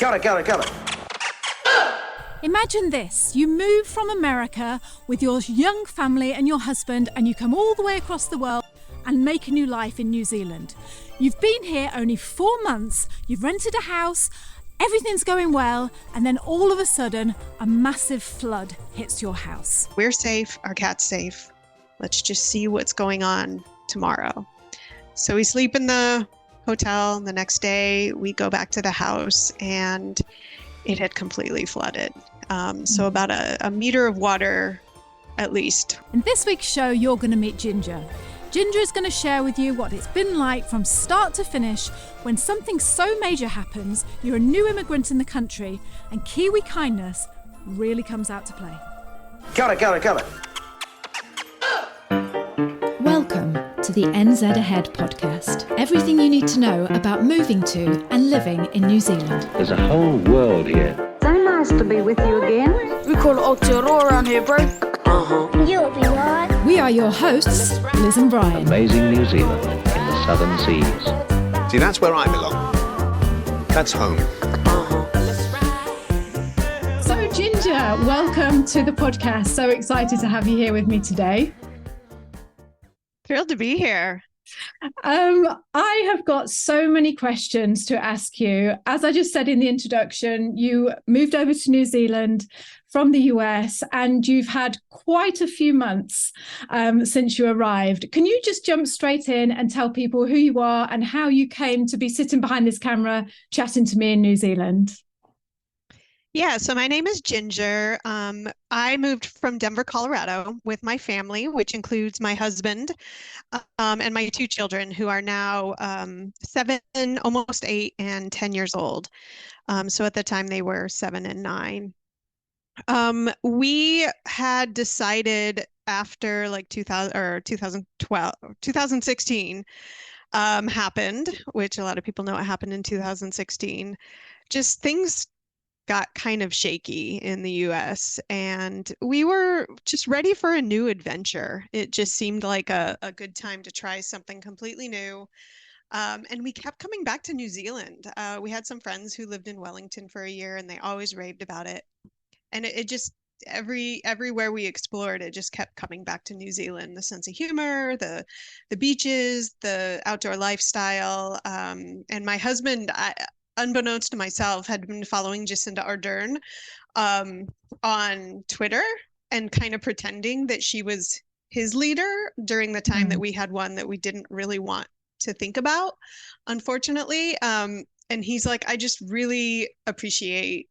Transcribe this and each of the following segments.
Got it. Imagine this, you move from America with your young family and your husband and you come all the way across the world and make a new life in New Zealand. You've been here only 4 months, you've rented a house, everything's going well, and then all of a sudden a massive flood hits your house. We're safe, our cat's safe. Let's just see what's going on tomorrow. So we sleep in the hotel, and the next day we go back to the house and it had completely flooded. So about a meter of water at least. In this week's show, you're going to meet Ginger. Ginger is going to share with you what it's been like from start to finish when something so major happens, you're a new immigrant in the country, and Kiwi kindness really comes out to play. Got it. Welcome to the NZ Ahead podcast. Everything you need to know about moving to and living in New Zealand. There's a whole world here. So nice to be with you again. We call it Aotearoa around here, bro. You'll be right. We are your hosts, Liz and Brian. Amazing New Zealand in the southern seas. See, that's where I belong. That's home. So Ginger, welcome to the podcast. So excited to have you here with me today. Thrilled to be here. I have got so many questions to ask you. As I just said in the introduction, you moved over to New Zealand from the US and you've had quite a few months since you arrived. Can you just jump straight in and tell people who you are and how you came to be sitting behind this camera chatting to me in New Zealand? Yeah, so my name is Ginger. I moved from Denver, Colorado with my family, which includes my husband and my 2 children who are now 7, almost 8, and 10 years old. So at the time they were 7 and 9. We had decided after like 2016 happened, which a lot of people know what happened in 2016. Just things got kind of shaky in the US and we were just ready for a new adventure. It just seemed like a good time to try something completely new. And we kept coming back to New Zealand. We had some friends who lived in Wellington for a year and they always raved about it. And it just, everywhere we explored, it just kept coming back to New Zealand. The sense of humor, the beaches, the outdoor lifestyle. And my husband, unbeknownst to myself, had been following Jacinda Ardern on Twitter and kind of pretending that she was his leader during the time that we had one that we didn't really want to think about, unfortunately. And he's like, I just really appreciate,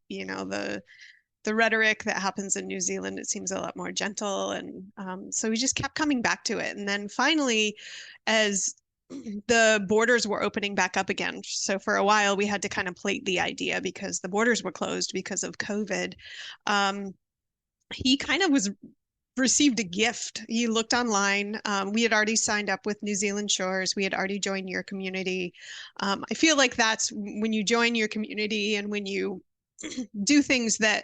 the rhetoric that happens in New Zealand. It seems a lot more gentle. And so we just kept coming back to it. And then finally, as the borders were opening back up again. So for a while we had to kind of plate the idea because the borders were closed because of COVID. He kind of received a gift. He looked online. We had already signed up with New Zealand Shores. We had already joined your community. I feel like that's when you join your community and when you do things that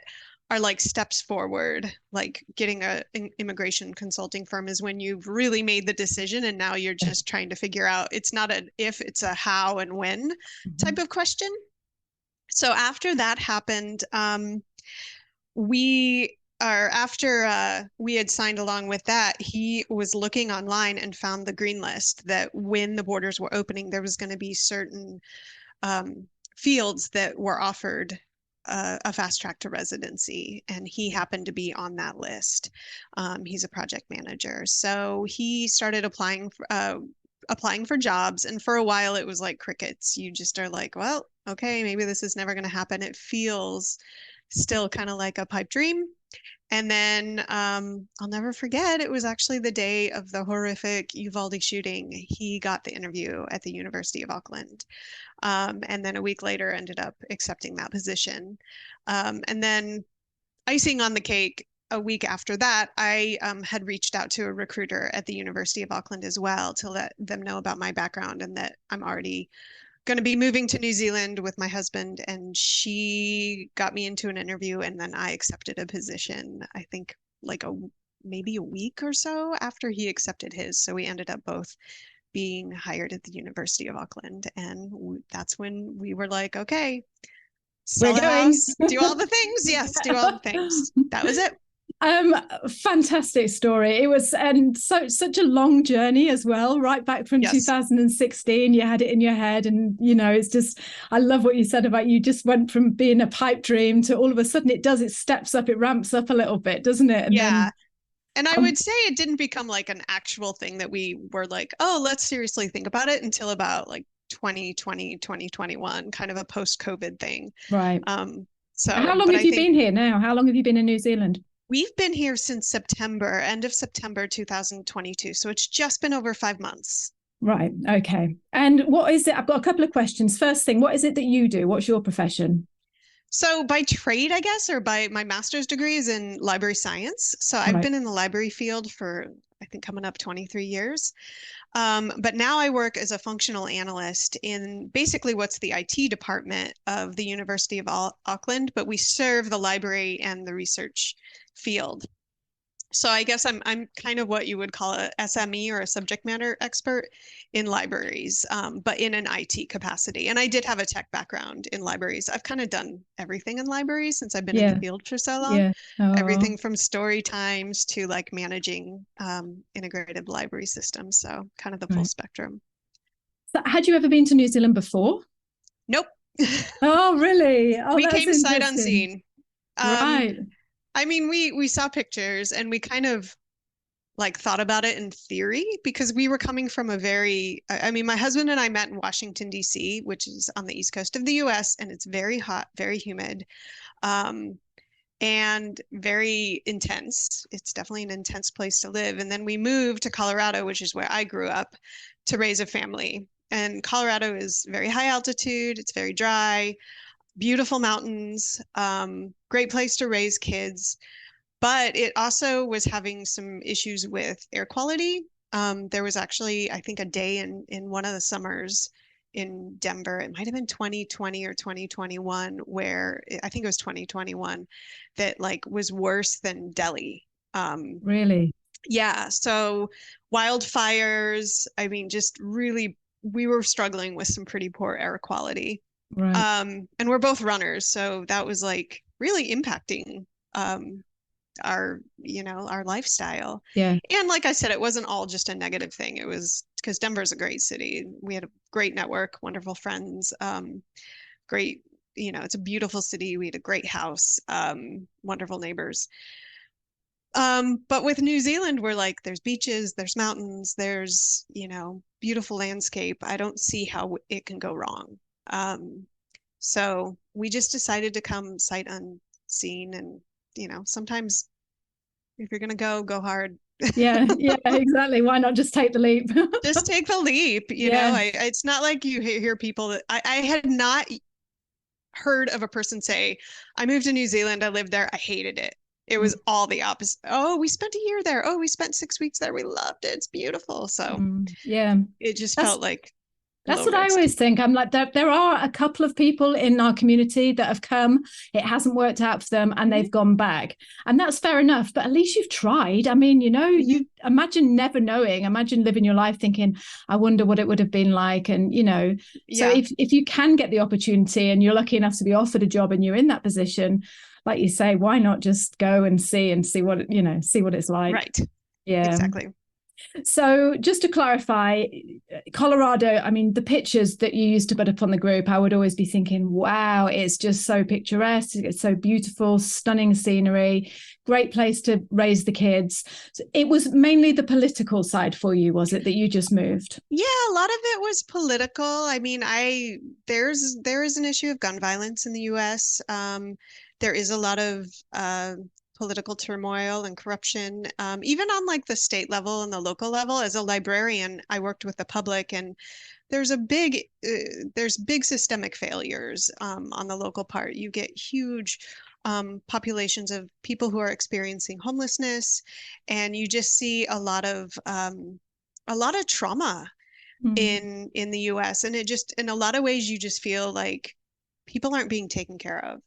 are like steps forward, like getting an immigration consulting firm is when you've really made the decision and now you're just trying to figure out, it's not an if, it's a how and when type of question. So after that happened, after we had signed along with that, he was looking online and found the green list that when the borders were opening, there was going to be certain fields that were offered a fast track to residency, and he happened to be on that list. He's a project manager, so he started applying for jobs, and for a while it was like crickets. You just are like, well, okay, maybe this is never going to happen. It feels still kind of like a pipe dream. And then I'll never forget, it was actually the day of the horrific Uvalde shooting. He got the interview at the University of Auckland. And then a week later ended up accepting that position. And then icing on the cake, a week after that, I had reached out to a recruiter at the University of Auckland as well to let them know about my background and that I'm already going to be moving to New Zealand with my husband, and she got me into an interview, and then I accepted a position, I think like maybe a week or so after he accepted his. So we ended up both being hired at the University of Auckland, and that's when we were like, okay, Sell We're a going. house, do all the things. Yes, do all the things. That was it. Fantastic story. It was, and such a long journey as well, right back from 2016. You had it in your head, and it's just, I love what you said about you just went from being a pipe dream to all of a sudden it steps up, it ramps up a little bit, doesn't it? And then, and I would say it didn't become like an actual thing that we were like, oh, let's seriously think about it, until about like 2020, 2021, kind of a post-COVID thing. Right. So how long have you been here now? How long have you been in New Zealand? We've been here since end of September 2022. So it's just been over 5 months. Right. Okay. And what is it? I've got a couple of questions. First thing, what is it that you do? What's your profession? So by trade, I guess, or by my master's degree is in library science. So I've been in the library field for, I think, coming up 23 years. But now I work as a functional analyst in basically what's the IT department of the University of Auckland, but we serve the library and the research field. So I guess I'm kind of what you would call a SME, or a subject matter expert in libraries, but in an IT capacity. And I did have a tech background in libraries. I've kind of done everything in libraries since I've been in the field for so long. Yeah. Everything from story times to like managing integrated library systems. So kind of the full spectrum. So had you ever been to New Zealand before? Nope. Oh, really? Oh, we came sight unseen. Right. I mean, we saw pictures and we kind of like thought about it in theory, because we were coming from I mean, my husband and I met in Washington, D.C., which is on the east coast of the U.S., and it's very hot, very humid, and very intense. It's definitely an intense place to live. And then we moved to Colorado, which is where I grew up, to raise a family. And Colorado is very high altitude. It's very dry. Beautiful mountains, great place to raise kids, but it also was having some issues with air quality. There was actually, I think, a day in one of the summers in Denver, it might have been 2020 or 2021, where I think it was 2021, that like was worse than Delhi. Really? Yeah. So wildfires, I mean, just really, we were struggling with some pretty poor air quality. Right. And we're both runners, so that was like really impacting our lifestyle. Yeah. And like I said, it wasn't all just a negative thing. It was because Denver's a great city. We had a great network, wonderful friends, great, it's a beautiful city. We had a great house, wonderful neighbors. But with New Zealand, we're like, there's beaches, there's mountains, there's, beautiful landscape. I don't see how it can go wrong. So we just decided to come sight unseen, and sometimes if you're gonna go hard. Yeah, exactly. Why not just take the leap? Just take the leap. It's not like you hear people that I had not heard of a person say, I moved to New Zealand, I lived there, I hated it. It was all the opposite. Oh, we spent a year there. Oh, we spent 6 weeks there. We loved it. It's beautiful. So yeah, it just felt like that's what I always think. I'm like, there are a couple of people in our community that have come, it hasn't worked out for them, and they've gone back. And that's fair enough, but at least you've tried. I mean, you imagine never knowing, imagine living your life thinking, I wonder what it would have been like. And, so if you can get the opportunity and you're lucky enough to be offered a job and you're in that position, like you say, why not just go and see what, see what it's like. Right. Yeah, exactly. So just to clarify, Colorado, I mean, the pictures that you used to put up on the group, I would always be thinking, wow, it's just so picturesque. It's so beautiful, stunning scenery, great place to raise the kids. So it was mainly the political side for you, was it, that you just moved? Yeah, a lot of it was political. I mean, there is an issue of gun violence in the US. There is a lot of political turmoil and corruption, even on like the state level and the local level. As a librarian, I worked with the public, and there's big systemic failures on the local part. You get huge populations of people who are experiencing homelessness, and you just see a lot of trauma in the US. And it just, in a lot of ways, you just feel like people aren't being taken care of.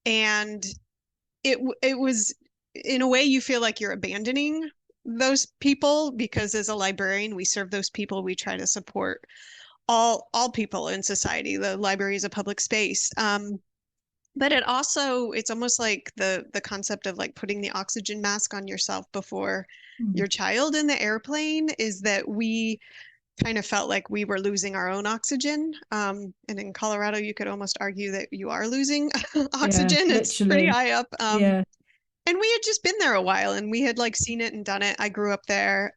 And it was, in a way, you feel like you're abandoning those people, because as a librarian, we serve those people. We try to support all people in society. The library is a public space. But it's almost like the concept of like putting the oxygen mask on yourself before your child in the airplane, is that we kind of felt like we were losing our own oxygen. And in Colorado, you could almost argue that you are losing oxygen. Yeah, it's pretty high up. Yeah. And we had just been there a while, and we had like seen it and done it. I grew up there.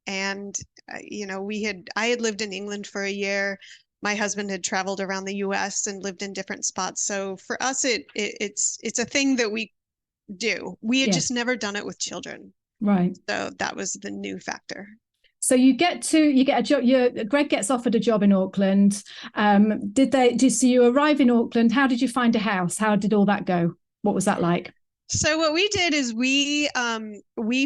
And you know, I had lived in England for a year. My husband had traveled around the US and lived in different spots. So for us, it's a thing that we do. We had just never done it with children. Right. So that was the new factor. So you get a job. Greg gets offered a job in Auckland. So you arrive in Auckland. How did you find a house? How did all that go? What was that like? So what we did is we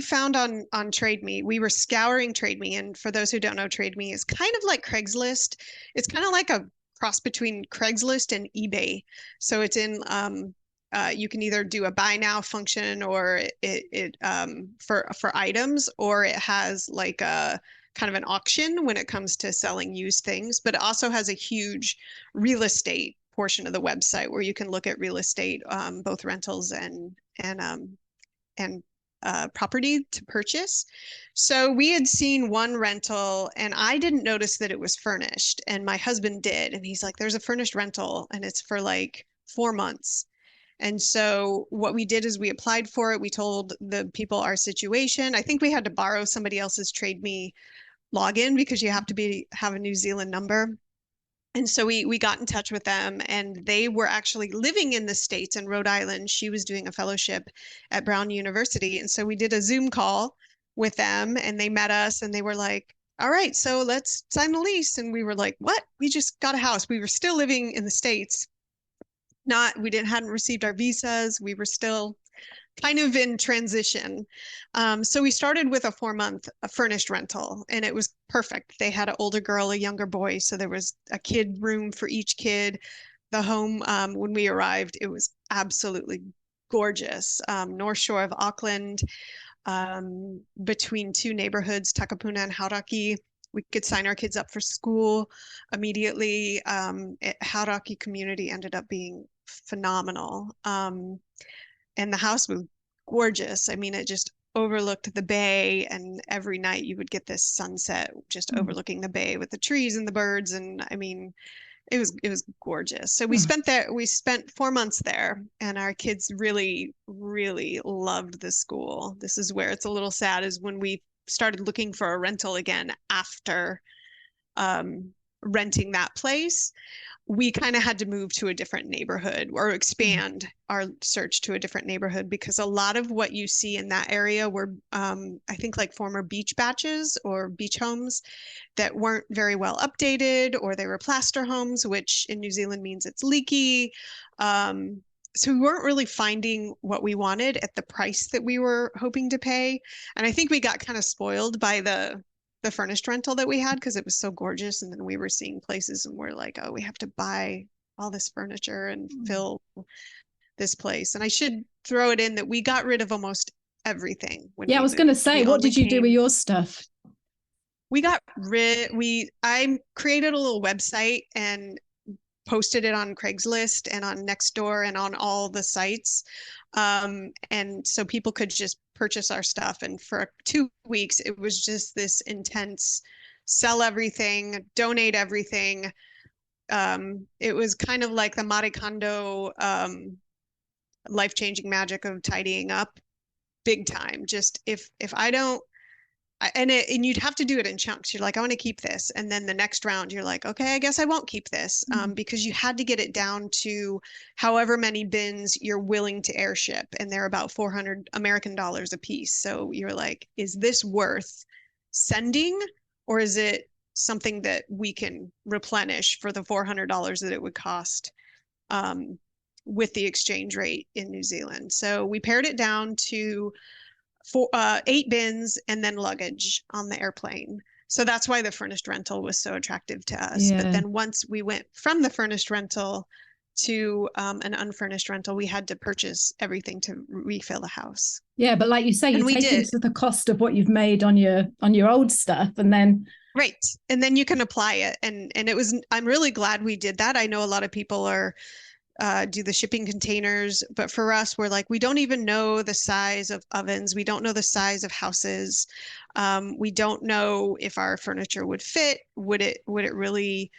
found on Trade Me. We were scouring Trade Me, and for those who don't know, Trade Me is kind of like Craigslist. It's kind of like a cross between Craigslist and eBay. So it's in you can either do a buy now function, or it for items, or it has like a kind of an auction when it comes to selling used things. But it also has a huge real estate portion of the website where you can look at real estate, both rentals and property to purchase. So we had seen one rental, and I didn't notice that it was furnished, and my husband did, and he's like, "There's a furnished rental, and it's for like 4 months." And so what we did is we applied for it. We told the people our situation. I think we had to borrow somebody else's Trade Me login because you have to have a New Zealand number. And so we got in touch with them, and they were actually living in the States in Rhode Island. She was doing a fellowship at Brown University. And so we did a Zoom call with them, and they met us, and they were like, "All right, so let's sign the lease." And we were like, "What? We just got a house." We were still living in the States. Hadn't received our visas. We were still kind of in transition. So we started with a 4-month furnished rental, and it was perfect. They had an older girl, a younger boy. So there was a kid room for each kid. The home, when we arrived, it was absolutely gorgeous. North Shore of Auckland, between two neighborhoods, Takapuna and Hauraki. We could sign our kids up for school immediately. Hauraki community ended up being phenomenal. And the house was gorgeous. I mean, it just overlooked the bay, and every night you would get this sunset just overlooking the bay with the trees and the birds. And I mean, it was gorgeous. So we spent 4 months there, and our kids really, really loved the school. This is where it's a little sad, is when we started looking for a rental again after renting that place. We kind of had to move to a different neighborhood or expand our search to a different neighborhood, because a lot of what you see in that area were, I think, like former beach batches or beach homes that weren't very well updated, or they were plaster homes, which in New Zealand means it's leaky. So we weren't really finding what we wanted at the price that we were hoping to pay. And I think we got kind of spoiled by the furnished rental that we had, because it was so gorgeous. And then we were seeing places and we're like, oh, we have to buy all this furniture and fill this place. And I should throw it in that we got rid of almost everything. I was going to say, what did you do with your stuff? I created a little website and posted it on Craigslist and on Nextdoor and on all the sites. And so people could just purchase our stuff. And for 2 weeks, it was just this intense sell everything, donate everything. It was kind of like the Marie Kondo life-changing magic of tidying up, big time. Just if I don't, and you'd have to do it in chunks. You're like, I want to keep this. And then the next round, you're like, okay, I guess I won't keep this, because you had to get it down to however many bins you're willing to airship. And they're about $400 American dollars a piece. So you're like, is this worth sending, or is it something that we can replenish for the $400 that it would cost with the exchange rate in New Zealand? So we pared it down to 8 bins and then luggage on the airplane. So that's why the furnished rental was so attractive to us. But then once we went from the furnished rental to an unfurnished rental, we had to purchase everything to refill the house. Yeah, but like you say, you take into the cost of what you've made on your old stuff, and then Right. And then you can apply it. And I'm really glad we did that. I know a lot of people do the shipping containers, but for us, we're like, we don't even know the size of ovens. We don't know the size of houses. We don't know if our furniture would fit. Would it really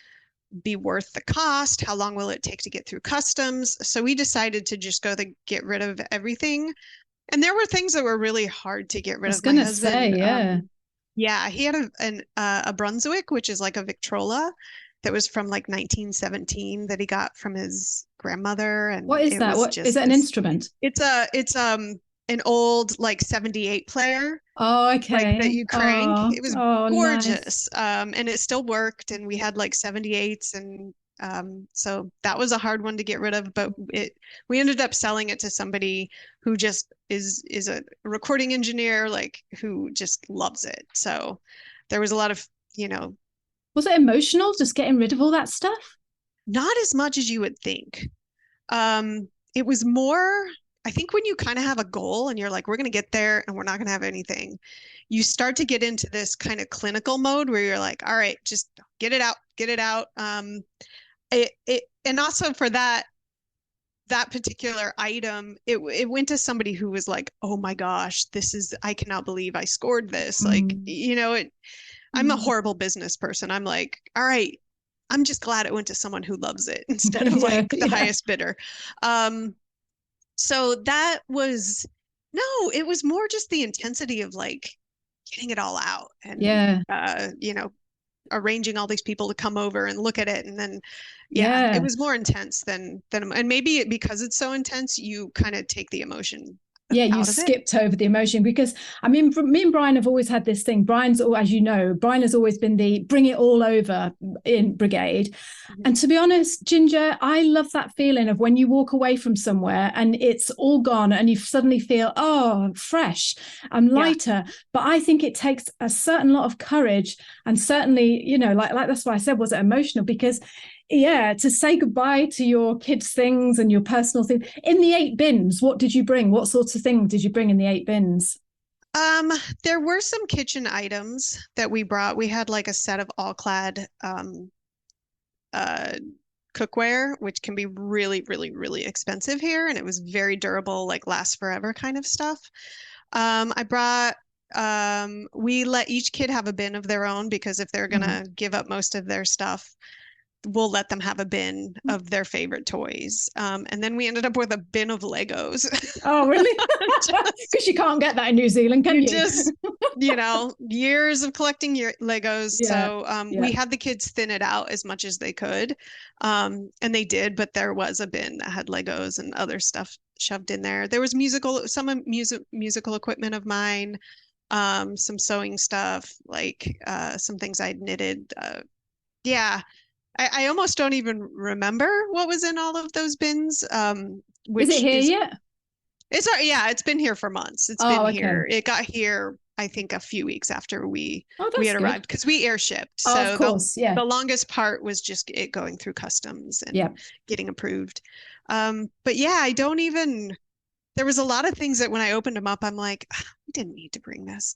be worth the cost? How long will it take to get through customs? So we decided to just get rid of everything. And there were things that were really hard to get rid of. My husband, yeah, he had a Brunswick, which is like a Victrola that was from like 1917 that he got from his grandmother. And what is that? What is it? An instrument? It's an old like 78 player. Oh, okay. Like that you crank. Oh, it was gorgeous. Nice. And it still worked. And we had like 78s, and so that was a hard one to get rid of, but we ended up selling it to somebody who just is a recording engineer, like who just loves it. So there was a lot of, was it emotional just getting rid of all that stuff? Not as much as you would think. It was more, I think, when you kind of have a goal and you're like, we're going to get there and we're not going to have anything, you start to get into this kind of clinical mode where you're like, all right, just get it out. And also for that particular item, it went to somebody who was like, oh my gosh, I cannot believe I scored this. Like, I'm a horrible business person. I'm like, all right, I'm just glad it went to someone who loves it instead of the highest bidder. So that was, no, it was more just the intensity of like getting it all out and, arranging all these people to come over and look at it. And then, it was more intense than, and maybe because it's so intense, you kind of take the emotion. You skipped over the emotion, because I mean, me and Brian have always had this thing. Brian has always been the bring it all over in brigade. Mm-hmm. And to be honest, Ginger, I love that feeling of when you walk away from somewhere and it's all gone and you suddenly feel, oh, fresh, I'm lighter. Yeah. But I think it takes a certain lot of courage, and certainly, like that's why I said, was it emotional? Because to say goodbye to your kids' things and your personal things. In the 8 bins, what did you bring? What sorts of things did you bring in the 8 bins? There were some kitchen items that we brought. We had like a set of all-clad cookware, which can be really, really, really expensive here. And it was very durable, like lasts forever kind of stuff. I brought we let each kid have a bin of their own, because if they're gonna give up most of their stuff, we'll let them have a bin of their favorite toys. And then we ended up with a bin of Legos. Oh, really? Because you can't get that in New Zealand, can you? Just, years of collecting your Legos. Yeah, so we had the kids thin it out as much as they could. And they did, but there was a bin that had Legos and other stuff shoved in there. There was musical equipment of mine, some sewing stuff, like some things I'd knitted. I almost don't even remember what was in all of those bins. Is it here yet? It's been here for months. It's been here. It got here, I think, a few weeks after we had arrived, because we air shipped. So of course, the longest part was just it going through customs and getting approved. But I don't even. There was a lot of things that when I opened them up, I'm like, we didn't need to bring this.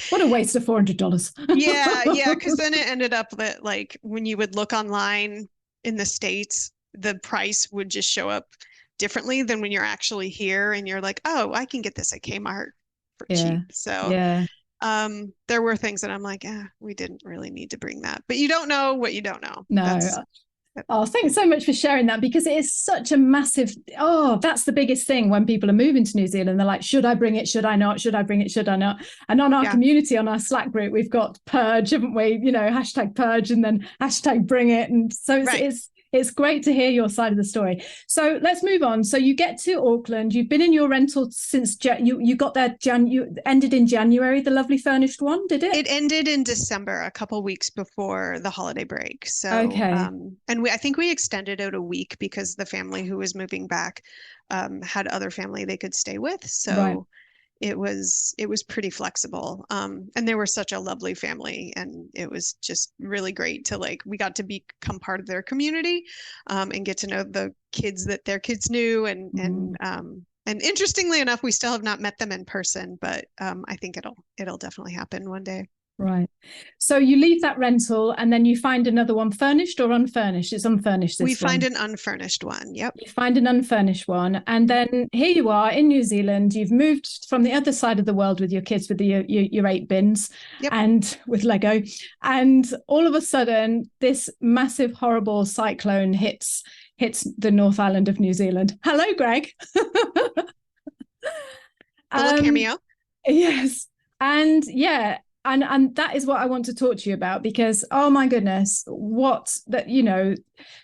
What a waste of $400. Because then it ended up that, like, when you would look online in the States, the price would just show up differently than when you're actually here and you're like, oh, I can get this at Kmart for cheap. So there were things that I'm like, we didn't really need to bring that. But you don't know what you don't know. No. Oh, thanks so much for sharing that, because it is such a massive, that's the biggest thing when people are moving to New Zealand. They're like, should I bring it? Should I not? Should I bring it? Should I not? And on our community, on our Slack group, we've got purge, haven't we? Hashtag purge and then hashtag bring it. And so it's great to hear your side of the story. So let's move on. So you get to Auckland. You've been in your rental since you got there. You ended in January. The lovely furnished one, did it? It ended in December, a couple weeks before the holiday break. So and I think we extended out a week because the family who was moving back had other family they could stay with. So it was pretty flexible. And they were such a lovely family, and it was just really great to, like, we got to become part of their community, and get to know the kids that their kids knew. And interestingly enough, we still have not met them in person, but I think it'll definitely happen one day. Right. So you leave that rental and then you find another one, furnished or unfurnished? It's unfurnished, We this one. find an unfurnished one. Yep. You find an unfurnished one. And then here you are in New Zealand. You've moved from the other side of the world with your kids, with your 8 bins, Yep. and with Lego. And all of a sudden, this massive, horrible cyclone hits the North Island of New Zealand. Hello, Greg. Little cameo. Yes. And yeah, and that is what I want to talk to you about, because oh my goodness, what that,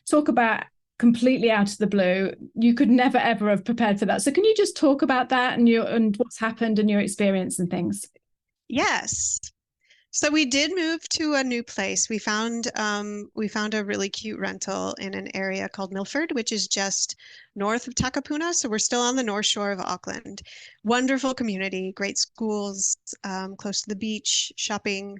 talk about completely out of the blue. You could never ever have prepared for that. So can you just talk about that and what's happened and your experience and things? Yes. So we did move to a new place. We found a really cute rental in an area called Milford, which is just north of Takapuna. So we're still on the north shore of Auckland. Wonderful community, great schools, close to the beach, shopping.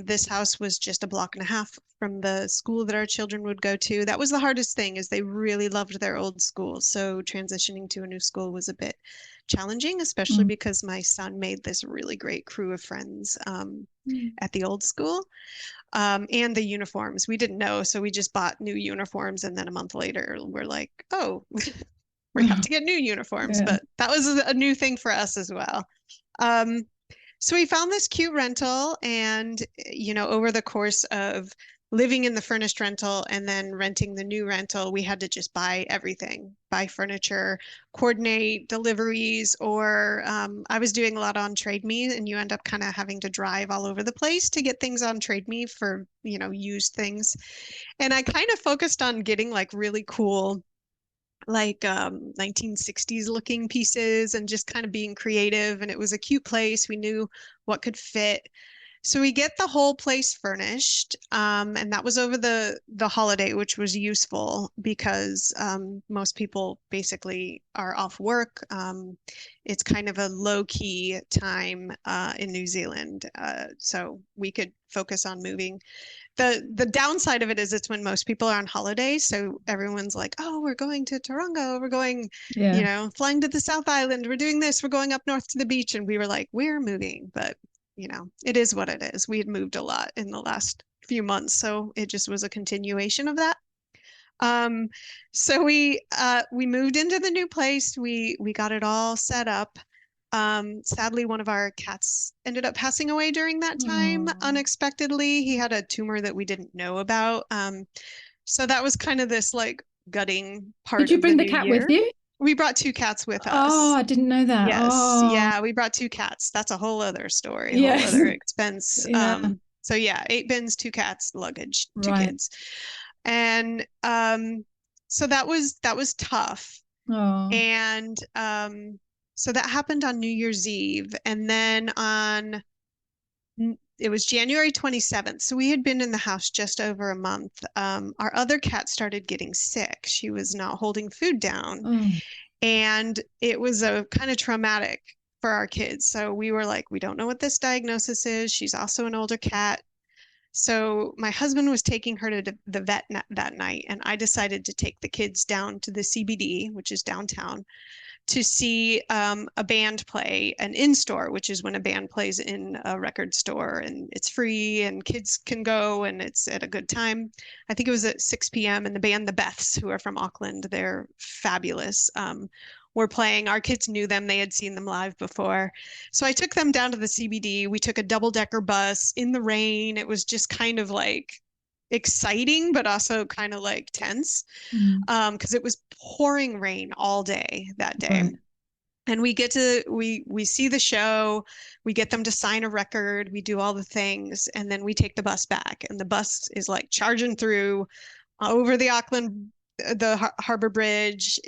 This house was just a block and a half from the school that our children would go to. That was the hardest thing, is they really loved their old school. So transitioning to a new school was a bit challenging, especially because my son made this really great crew of friends at the old school. And the uniforms, we didn't know, so we just bought new uniforms, and then a month later we're like, oh, we have to get new uniforms. But that was a new thing for us as well. So we found this cute rental, and over the course of living in the furnished rental and then renting the new rental, we had to just buy everything, buy furniture, coordinate deliveries, or I was doing a lot on Trade Me, and you end up kind of having to drive all over the place to get things on Trade Me for, used things. And I kind of focused on getting like really cool, like 1960s looking pieces, and just kind of being creative. And it was a cute place. We knew what could fit. So we get the whole place furnished, and that was over the holiday, which was useful because most people basically are off work. It's kind of a low-key time in New Zealand, so we could focus on moving. The downside of it is it's when most people are on holiday, so everyone's like, oh, we're going to Taronga, we're going, flying to the South Island, we're doing this, we're going up north to the beach, and we were like, we're moving, but it is what it is. We had moved a lot in the last few months, so it just was a continuation of that. So we moved into the new place. We got it all set up. Sadly, one of our cats ended up passing away during that time unexpectedly. He had a tumor that we didn't know about. So that was kind of this like gutting part. Did you bring the cat year. with you? We brought 2 cats with us. Oh, I didn't know that. Yes. Oh. Yeah, we brought 2 cats. That's a whole other story, Yes. whole other expense. Yeah. So yeah, 8 bins, 2 cats, luggage, 2 Right. kids. And so that was tough. Oh. And so that happened on New Year's Eve. And then it was January 27th. So we had been in the house just over a month. Our other cat started getting sick. She was not holding food down. And it was a kind of traumatic for our kids. So we were like, we don't know what this diagnosis is. She's also an older cat. So my husband was taking her to the vet that night, and I decided to take the kids down to the CBD, which is downtown, to see a band play, an in-store, which is when a band plays in a record store, and it's free and kids can go and it's at a good time. I think it was at 6 p.m. and the band The Beths, who are from Auckland, they're fabulous, were playing. Our kids knew them. They had seen them live before. So I took them down to the CBD. We took a double-decker bus in the rain. It was just kind of like exciting, but also kind of like tense, because it was pouring rain all day that day. Right. And we see the show, we get them to sign a record, we do all the things, and then we take the bus back, and the bus is like charging through over the Auckland, the Harbor Bridge.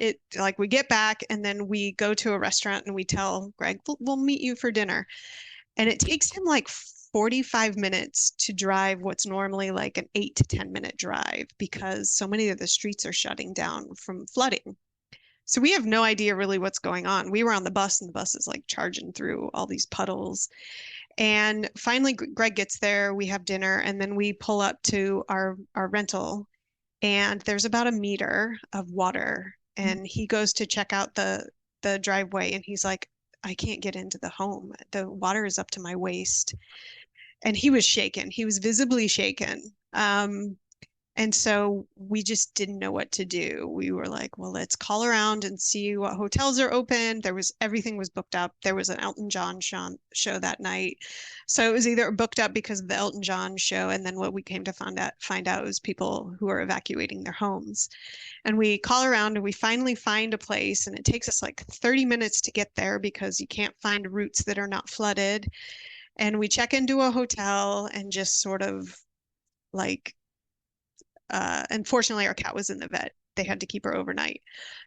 We get back, and then we go to a restaurant, and we tell Greg, we'll meet you for dinner. And it takes him like 45 minutes to drive what's normally like an 8 to 10 minute drive, because so many of the streets are shutting down from flooding. So we have no idea really what's going on. We were on the bus, and the bus is like charging through all these puddles. And finally, Greg gets there, we have dinner, and then we pull up to our rental, and there's about a meter of water. And he goes to check out the driveway, and he's like, I can't get into the home. The water is up to my waist. and he was shaken. He was visibly shaken. And so we just didn't know what to do. We were like, well, let's call around and see what hotels are open. Everything was booked up. There was an Elton John show that night. So it was either booked up because of the Elton John show, and then what we came to find out was people who are evacuating their homes. And we call around and we finally find a place, and it takes us like 30 minutes to get there because you can't find routes that are not flooded. And we check into a hotel and just sort of like, unfortunately, our cat was in the vet. They had to keep her overnight.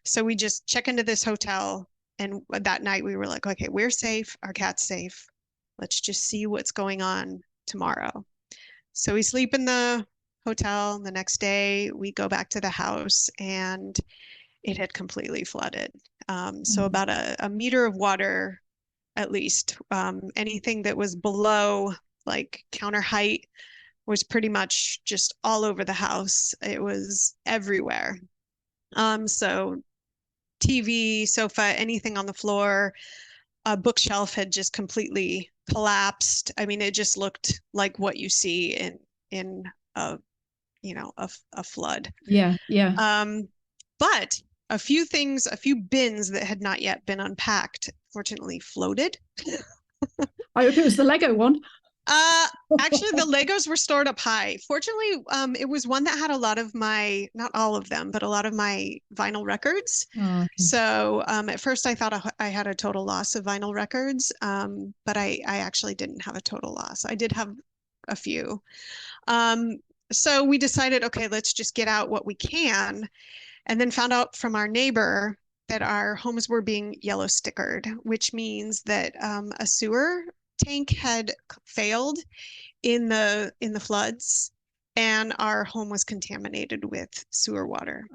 So we just check into this hotel. And that night we were like, okay, we're safe. Our cat's safe. Let's just see what's going on tomorrow. So we sleep in the hotel. The next day we go back to the house, and it had completely flooded. So about a meter of water, at least. Anything that was below like counter height was pretty much just all over the house. It was everywhere. So TV, sofa, anything on the floor, a bookshelf had just completely collapsed. I mean, it just looked like what you see in a flood. Yeah, yeah. But a few bins that had not yet been unpacked, fortunately floated. I hope it was the Lego one. Actually, the Legos were stored up high. Fortunately, it was one that had a lot of not all of them, but a lot of my vinyl records. Oh, okay. So at first I thought I had a total loss of vinyl records, but I actually didn't have a total loss. I did have a few. So we decided, okay, let's just get out what we can, and then found out from our neighbor that our homes were being yellow stickered, which means that a sewer tank had failed in the floods, and our home was contaminated with sewer water.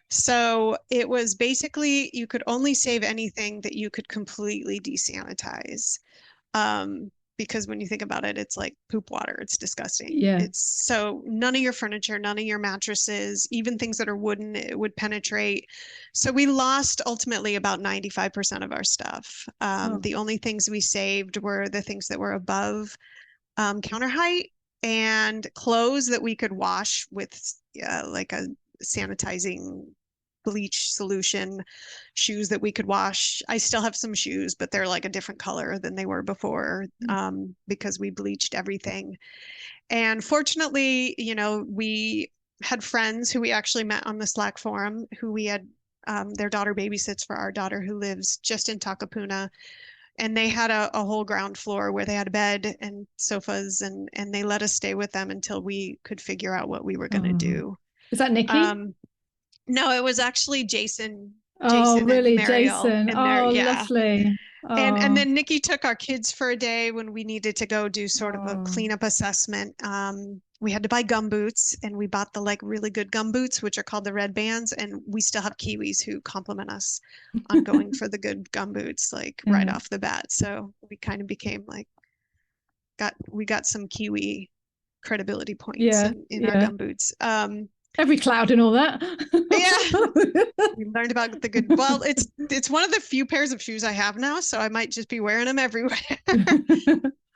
So it was basically, you could only save anything that you could completely desanitize. Because when you think about it, it's like poop water. It's disgusting. Yeah. So none of your furniture, none of your mattresses, even things that are wooden, it would penetrate. So we lost ultimately about 95% of our stuff. The only things we saved were the things that were above counter height, and clothes that we could wash with like a sanitizing bleach solution, shoes that we could wash. I still have some shoes, but they're like a different color than they were before, because we bleached everything. And fortunately, we had friends who we actually met on the Slack forum, who we had, their daughter babysits for our daughter who lives just in Takapuna. And they had a whole ground floor where they had a bed and sofas, and they let us stay with them until we could figure out what we were going to do. Is that Nikki? No, it was actually Jason. Oh, really, and Mariel Jason? Oh, yeah. lovely. Oh. And then Nikki took our kids for a day when we needed to go do sort of a cleanup assessment. We had to buy gum boots, and we bought the like really good gum boots, which are called the Red Bands. And we still have Kiwis who compliment us on going for the good gum boots, like right off the bat. So we kind of became like, we got some Kiwi credibility points in our gum boots. Every cloud and all that. Yeah. We learned about the good. Well, it's one of the few pairs of shoes I have now, so I might just be wearing them everywhere.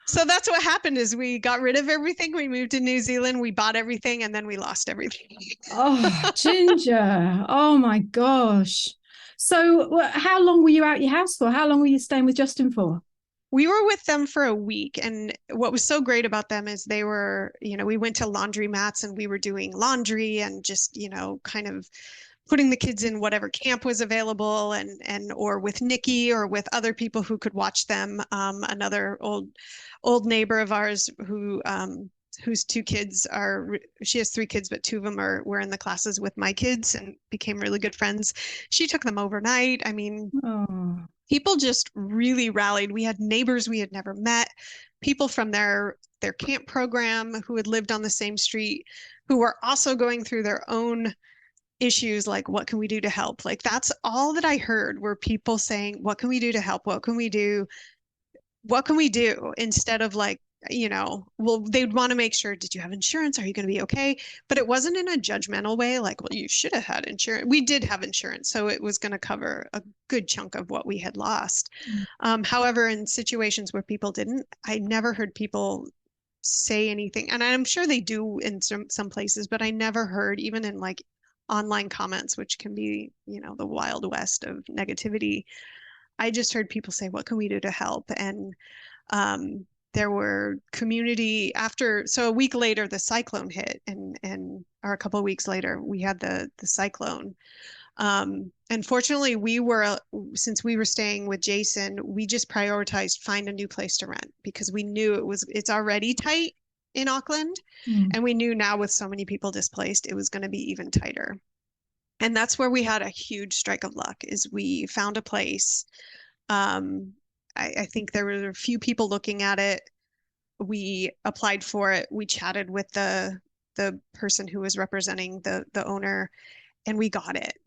So that's what happened, is we got rid of everything. We moved to New Zealand, we bought everything, and then we lost everything. Oh, Ginger. Oh my gosh. So how long were you out your house for? How long were you staying with Justin for? We were with them for a week. And what was so great about them is they were, we went to laundry mats and we were doing laundry and just, kind of putting the kids in whatever camp was available, and or with Nikki or with other people who could watch them. Another old neighbor of ours whose two kids she has three kids, but two of them were in the classes with my kids and became really good friends. She took them overnight. I mean, people just really rallied. We had neighbors we had never met, people from their camp program who had lived on the same street, who were also going through their own issues, like, what can we do to help? Like, that's all that I heard, were people saying, what can we do to help? What can we do? What can we do? Instead of like, well, they'd want to make sure, did you have insurance? Are you going to be okay? But it wasn't in a judgmental way, like, well, you should have had insurance. We did have insurance, so it was going to cover a good chunk of what we had lost. However, in situations where people didn't, I never heard people say anything. And I'm sure they do in some places, but I never heard, even in like online comments, which can be, you know, the wild west of negativity. I just heard people say, what can we do to help? And there were community after, so a week later, the cyclone hit, or a couple of weeks later, we had the cyclone. And fortunately, since we were staying with Jason, we just prioritized find a new place to rent because we knew it's already tight in Auckland. And we knew now with so many people displaced, it was going to be even tighter. And that's where we had a huge strike of luck is we found a place. I think there were a few people looking at it. We applied for it. We chatted with the person who was representing the owner, and we got it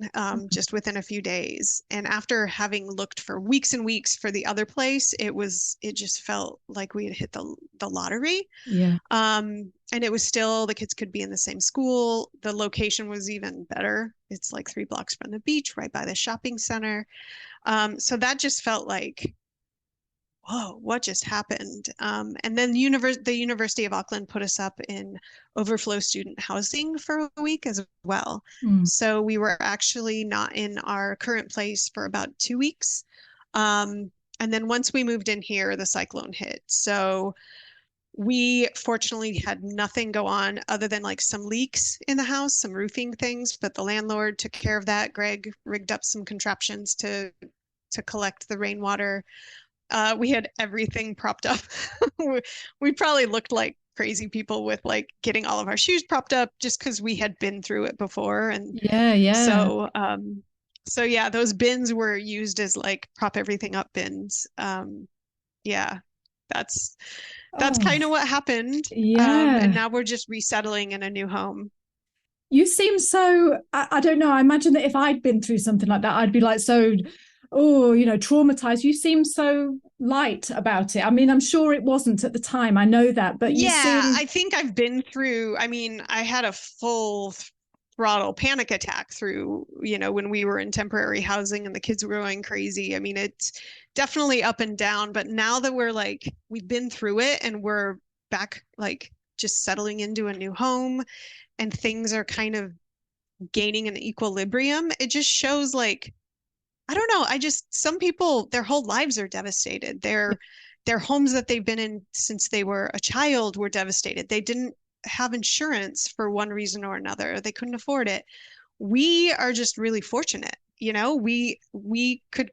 just within a few days. And after having looked for weeks and weeks for the other place, it just felt like we had hit the lottery. Yeah. And it was still, the kids could be in the same school. The location was even better. It's like 3 blocks from the beach, right by the shopping center. So that just felt like, whoa, what just happened? And then the University of Auckland put us up in overflow student housing for a week as well. So we were actually not in our current place for about 2 weeks. And then once we moved in here, the cyclone hit. So we fortunately had nothing go on other than like some leaks in the house, some roofing things, but the landlord took care of that. Greg rigged up some contraptions to collect the rainwater. We had everything propped up. We probably looked like crazy people with like getting all of our shoes propped up just because we had been through it before. And so yeah, those bins were used as like prop everything up bins. Yeah, that's kind of what happened. And now we're just resettling in a new home. You seem so, I don't know, I imagine that if I'd been through something like that, I'd be like so, traumatized. You seem so light about it. I mean, I'm sure it wasn't at the time. I know that, but I think I've been through, I mean, I had a full throttle panic attack through, when we were in temporary housing and the kids were going crazy. I mean, it's definitely up and down, but now that we've been through it and we're back, like just settling into a new home and things are kind of gaining an equilibrium, it just shows like, I don't know. Some people, their whole lives are devastated. Their homes that they've been in since they were a child were devastated. They didn't have insurance for one reason or another. They couldn't afford it. We are just really fortunate. We could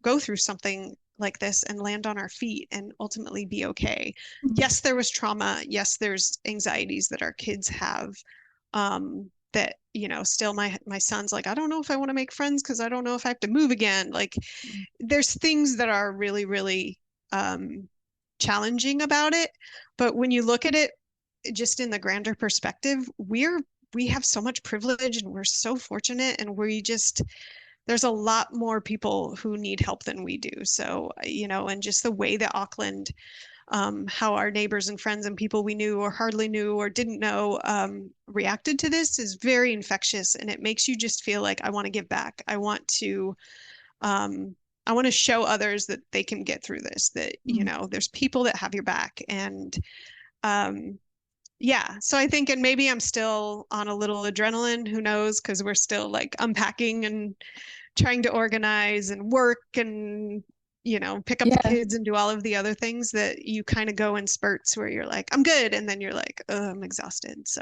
go through something like this and land on our feet and ultimately be okay. Yes, there was trauma. Yes, there's anxieties that our kids have. That still my son's like, I don't know if I want to make friends because I don't know if I have to move again. Like there's things that are really, really challenging about it. But when you look at it just in the grander perspective, we have so much privilege and we're so fortunate, and there's a lot more people who need help than we do. So, and just the way that Auckland, how our neighbors and friends and people we knew or hardly knew or didn't know reacted to this is very infectious, and it makes you just feel like I want to give back. I want to show others that they can get through this, that there's people that have your back. And so I think, and maybe I'm still on a little adrenaline, who knows, because we're still like unpacking and trying to organize and work and pick up the kids and do all of the other things that you kind of go in spurts where you're like, I'm good. And then you're like, oh, I'm exhausted. So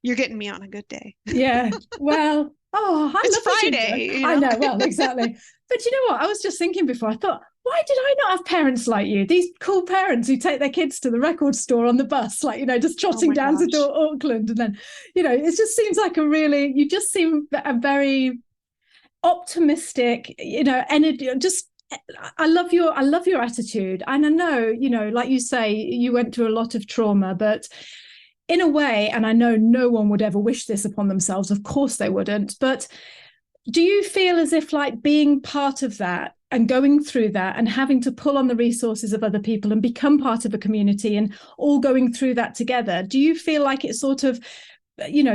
you're getting me on a good day. Yeah. Well, it's Friday. I know. Well, exactly. But you know what? I was just thinking before, I thought, why did I not have parents like you? These cool parents who take their kids to the record store on the bus, like, just trotting down to Auckland. And then, it just seems like you just seem a very optimistic, energy, just, I love your attitude. And I know, like you say, you went through a lot of trauma, but in a way, and I know no one would ever wish this upon themselves, of course they wouldn't, but do you feel as if like being part of that and going through that and having to pull on the resources of other people and become part of a community and all going through that together, do you feel like it sort of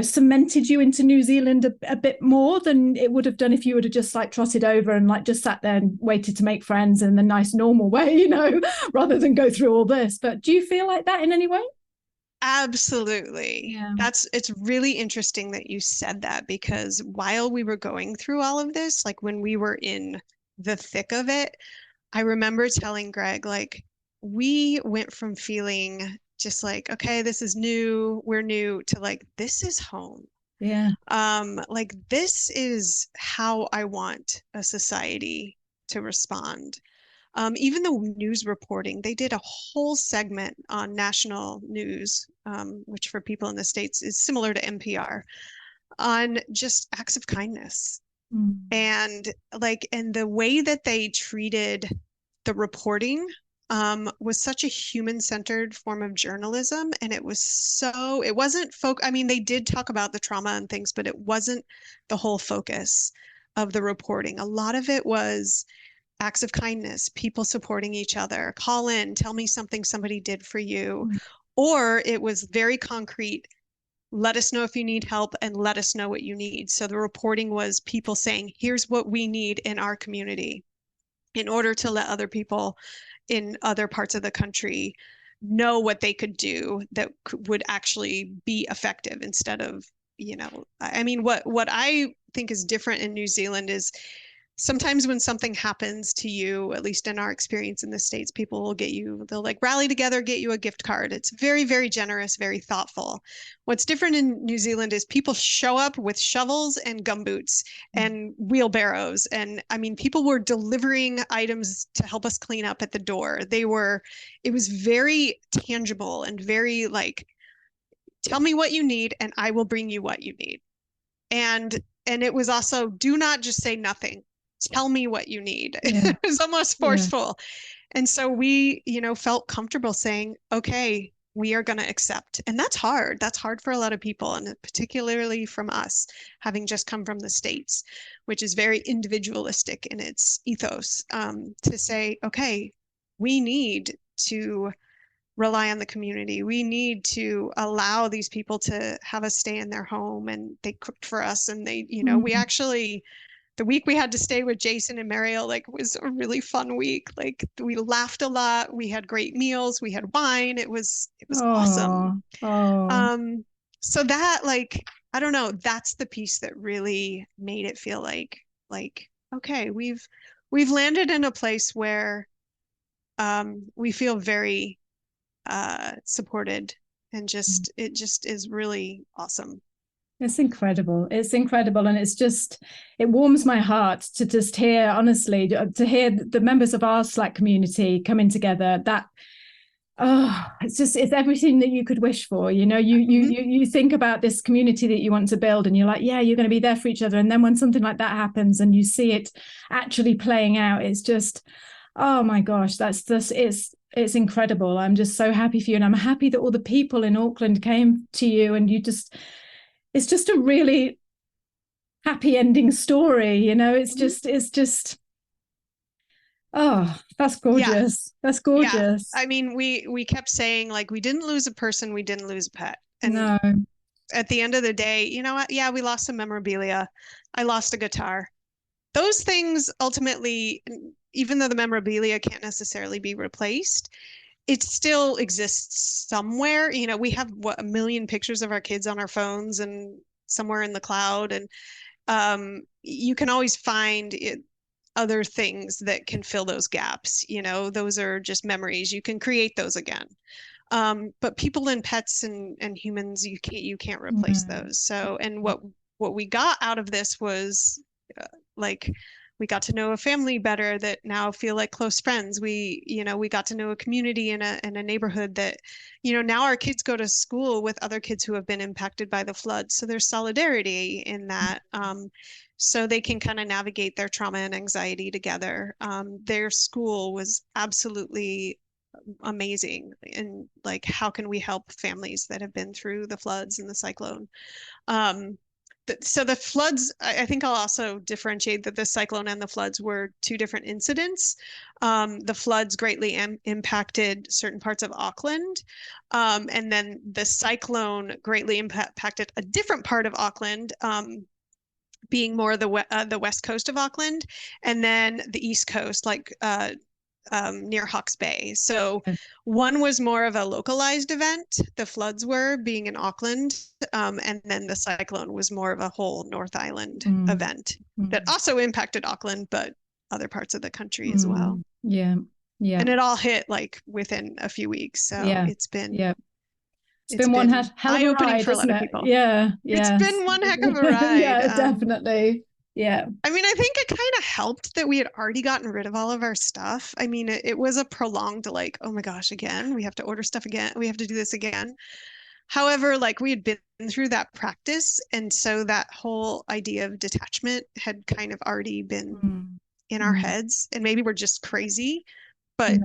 cemented you into New Zealand a bit more than it would have done if you would have just like trotted over and like just sat there and waited to make friends in the nice normal way, rather than go through all this? But do you feel like that in any way? Absolutely. Yeah. It's really interesting that you said that, because while we were going through all of this, like when we were in the thick of it, I remember telling Greg, like, we went from feeling just like, okay, this is new, we're new, to like, this is home. Yeah. Like, this is how I want a society to respond. Even the news reporting, they did a whole segment on national news, which for people in the States is similar to NPR, on just acts of kindness. Mm. And like, and the way that they treated the reporting was such a human-centered form of journalism. And it wasn't I mean, they did talk about the trauma and things, but it wasn't the whole focus of the reporting. A lot of it was acts of kindness, people supporting each other. Call in, tell me something somebody did for you. Mm. Or it was very concrete. Let us know if you need help and let us know what you need. So the reporting was people saying, here's what we need in our community, in order to let other people in other parts of the country know what they could do that would actually be effective, instead of, I mean, what I think is different in New Zealand is sometimes when something happens to you, at least in our experience in the States, they'll like rally together, get you a gift card. It's very, very generous, very thoughtful. What's different in New Zealand is people show up with shovels and gumboots and wheelbarrows. And I mean, people were delivering items to help us clean up at the door. It was very tangible and very like, tell me what you need and I will bring you what you need. And it was also, do not just say nothing. Tell me what you need. Yeah. It was almost forceful. Yeah. And so we, felt comfortable saying, okay, we are going to accept. And that's hard. That's hard for a lot of people. And particularly from us, having just come from the States, which is very individualistic in its ethos, to say, okay, we need to rely on the community. We need to allow these people to have us stay in their home, and they cooked for us. And they, we actually, the week we had to stay with Jason and Mariel, like, was a really fun week. Like, we laughed a lot. We had great meals. We had wine. It was awesome. So that, like, I don't know, that's the piece that really made it feel like, okay, we've landed in a place where we feel very supported, and it just is really awesome. It's incredible. It's incredible. And it warms my heart to just hear, honestly, to hear the members of our Slack community coming together. It's everything that you could wish for. You think about this community that you want to build, and you're like, yeah, you're going to be there for each other. And then when something like that happens and you see it actually playing out, it's just, oh my gosh, it's incredible. I'm just so happy for you. And I'm happy that all the people in Auckland came to you, and it's just a really happy ending story. It's just, oh, that's gorgeous. Yeah. That's gorgeous. Yeah. I mean, we kept saying, like, we didn't lose a person, we didn't lose a pet. And no. At the end of the day, you know what? Yeah, we lost some memorabilia. I lost a guitar. Those things ultimately, even though the memorabilia can't necessarily be replaced, it still exists somewhere. We have 1 million pictures of our kids on our phones and somewhere in the cloud. And you can always find other things that can fill those gaps. Those are just memories. You can create those again. But people and pets and humans, you can't replace those. So, and what we got out of this was we got to know a family better that now feel like close friends. We got to know a community in a neighborhood that, now our kids go to school with other kids who have been impacted by the flood. So there's solidarity in that. So they can kind of navigate their trauma and anxiety together. Their school was absolutely amazing. And like, how can we help families that have been through the floods and the cyclone? So the floods, I think I'll also differentiate that the cyclone and the floods were two different incidents. The floods greatly impacted certain parts of Auckland. And then the cyclone greatly impacted a different part of Auckland, being more the west coast of Auckland, and then the east coast, like near Hawke's Bay. So one was more of a localized event. The floods were being in Auckland. And then the cyclone was more of a whole North Island event that also impacted Auckland, but other parts of the country as well. Yeah. Yeah. And it all hit like within a few weeks. So it's been, it's been one hell of a ride, for a lot of it? people. Yeah. It's been one heck of a ride. Yeah, definitely. Yeah. I mean, I think it kind of helped that we had already gotten rid of all of our stuff. I mean, it was a prolonged, like, oh my gosh, again, we have to order stuff again. We have to do this again. However, like we had been through that practice. And so that whole idea of detachment had kind of already been in our heads. And maybe we're just crazy, but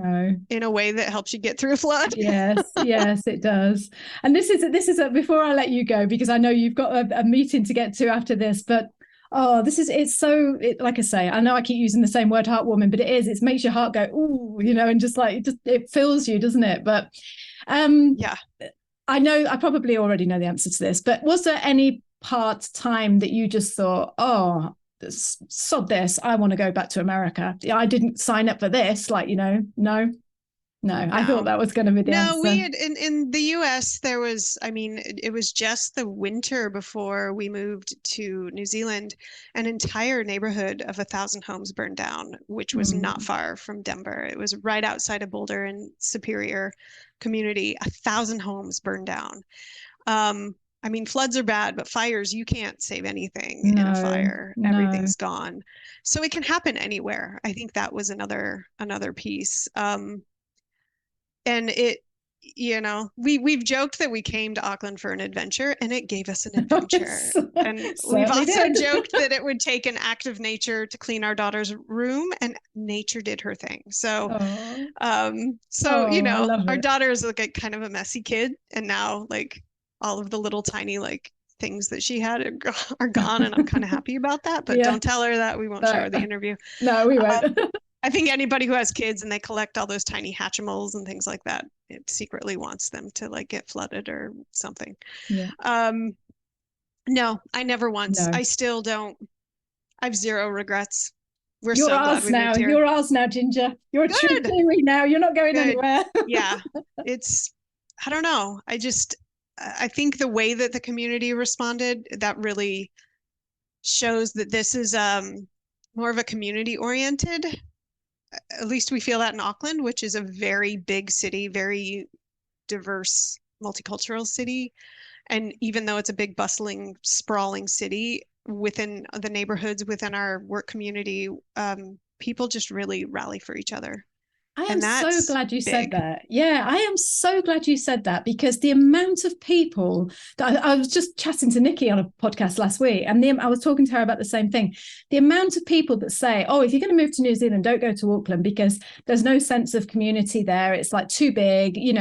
in a way that helps you get through a flood. Yes, it does. And this is before I let you go, because I know you've got a meeting to get to after this, but like I say, I know I keep using the same word, heartwarming, but it makes your heart go, ooh, and just like, it fills you, doesn't it? But I know I probably already know the answer to this, but was there any time that you just thought, oh, sod this, I want to go back to America. I didn't sign up for this, like, no. I thought that was going to be the answer. No, we had in the US, there was, I mean, it was just the winter before we moved to New Zealand. An entire neighborhood of 1,000 homes burned down, which was not far from Denver. It was right outside of Boulder in Superior community. 1,000 homes burned down. I mean, floods are bad, but fires, you can't save anything in a fire. Everything's gone. So it can happen anywhere. I think that was another piece. And it, we've joked that we came to Auckland for an adventure, and it gave us an adventure. And we've also joked that it would take an act of nature to clean our daughter's room, and nature did her thing. So, our daughter is like a kind of a messy kid, and now like all of the little tiny like things that she had are gone, and I'm kind of happy about that. But don't tell her that. We won't show her the interview. No, we won't. I think anybody who has kids and they collect all those tiny Hatchimals and things like that, it secretly wants them to like get flooded or something. Yeah. No, I never once. No. I still don't. I have zero regrets. You're so glad we moved here. You're ours now, Ginger. You're a true Kiwi now. You're not going anywhere. Yeah. I don't know. I think the way that the community responded, that really shows that this is more of a community oriented. At least we feel that in Auckland, which is a very big city, very diverse, multicultural city. And even though it's a big, bustling, sprawling city, within the neighborhoods, within our work community, people just really rally for each other. I am so glad you said that. Yeah, I am so glad you said that, because the amount of people that I was just chatting to Nikki on a podcast last week, and I was talking to her about the same thing. The amount of people that say, oh, if you're going to move to New Zealand, don't go to Auckland because there's no sense of community there. It's like too big. You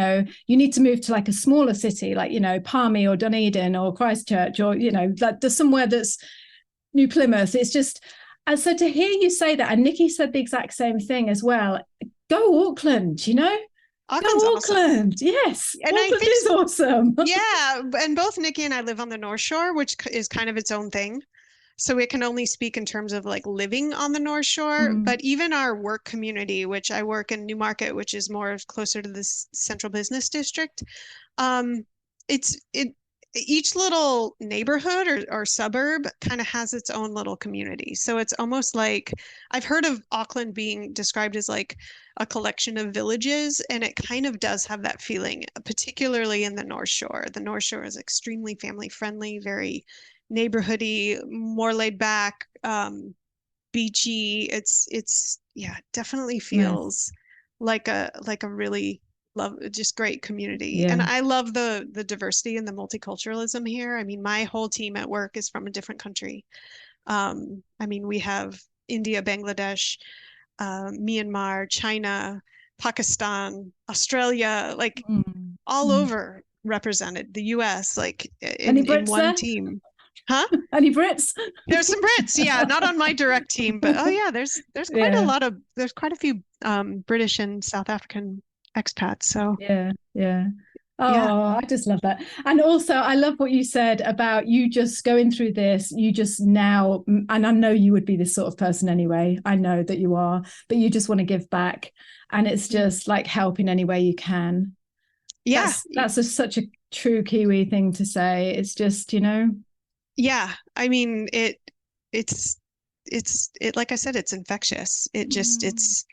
need to move to like a smaller city, like, Palmy or Dunedin or Christchurch, or, like there's somewhere that's New Plymouth. It's just, and so to hear you say that, and Nikki said the exact same thing as well. Go Auckland, Auckland's go Auckland, awesome. Yes, and Auckland is awesome. Yeah, and both Nikki and I live on the North Shore, which is kind of its own thing. So it can only speak in terms of like living on the North Shore, but even our work community, which I work in Newmarket, which is more closer to the central business district. Each little neighborhood or suburb kind of has its own little community. So it's almost like, I've heard of Auckland being described as like a collection of villages, and it kind of does have that feeling, particularly in the North Shore. The North Shore is extremely family friendly, very neighborhoody, more laid back, beachy. It's definitely feels like a really just great community. And I love the diversity and the multiculturalism here. I mean, my whole team at work is from a different country. I mean, we have India, Bangladesh, Myanmar, China, Pakistan, Australia, like all over represented. The US, like in one team. Huh? Any Brits? There's some Brits, not on my direct team, but there's quite a few British and South African expats. So Oh, Yeah. I just love that. And also, I love what you said about you just going through this. You just now, and I know you would be this sort of person anyway. I know that you are, but you just want to give back. And it's just like help in any way you can. Yeah. Such a true Kiwi thing to say. It's just, Yeah. I mean, it's like I said, it's infectious. It's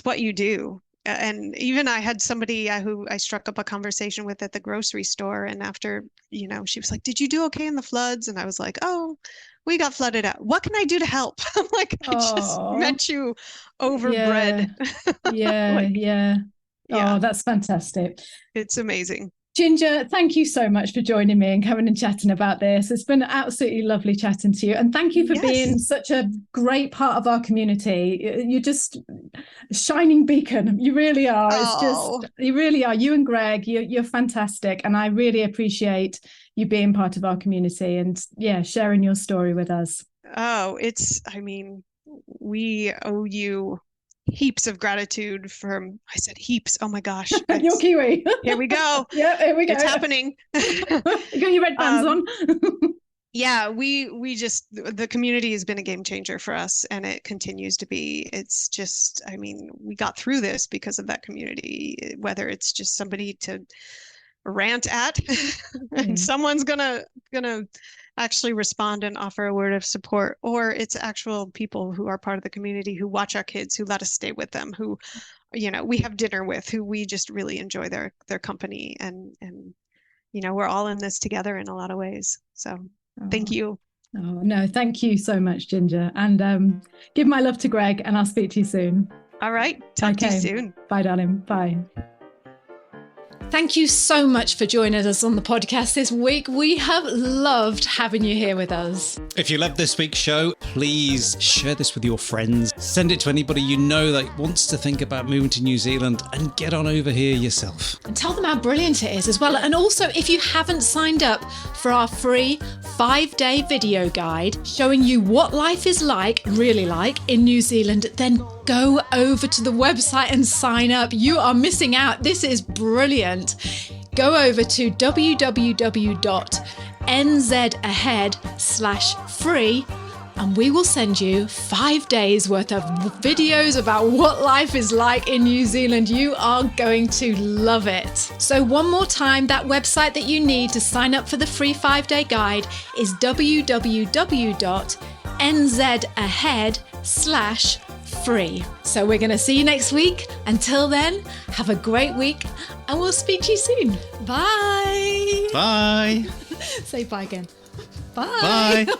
what you do. And even I had somebody who I struck up a conversation with at the grocery store. And after, she was like, "Did you do okay in the floods?" And I was like, "Oh, we got flooded out. What can I do to help?" I'm like, "I just met you over bread." Yeah. Like, yeah. yeah, Oh, that's fantastic. it's amazing. Ginger, thank you so much for joining me and coming and chatting about this. It's been absolutely lovely chatting to you. And thank you for being such a great part of our community. You're just a shining beacon. You really are. You really are. You and Greg, you're fantastic. And I really appreciate you being part of our community and sharing your story with us. Oh, we owe you heaps of gratitude I said heaps. Oh my gosh. You're Kiwi. Here we go. Yeah, here we go. It's happening. You got your red bands on. Yeah, the community has been a game changer for us, and it continues to be. It's just, we got through this because of that community, whether it's just somebody to rant at and someone's gonna actually respond and offer a word of support, or it's actual people who are part of the community who watch our kids, who let us stay with them, who we have dinner with, who we just really enjoy their company, and we're all in this together in a lot of ways. So thank you. Oh no, thank you so much, Ginger, and give my love to Greg, and I'll speak to you soon. All right, talk to you soon. Bye, darling. Bye. Thank you so much for joining us on the podcast this week. We have loved having you here with us. If you loved this week's show, please share this with your friends. Send it to anybody you know that wants to think about moving to New Zealand, and get on over here yourself. And tell them how brilliant it is as well. And also, if you haven't signed up for our free 5-day video guide showing you what life is really like in New Zealand, then go over to the website and sign up. You are missing out. This is brilliant. Go over to www.nzahead/free and we will send you 5 days worth of videos about what life is like in New Zealand. You are going to love it. So one more time, that website that you need to sign up for the free 5-day guide is www.nzahead/free. So we're going to see you next week. Until then, have a great week and we'll speak to you soon. Bye. Bye. Say bye again. Bye. Bye.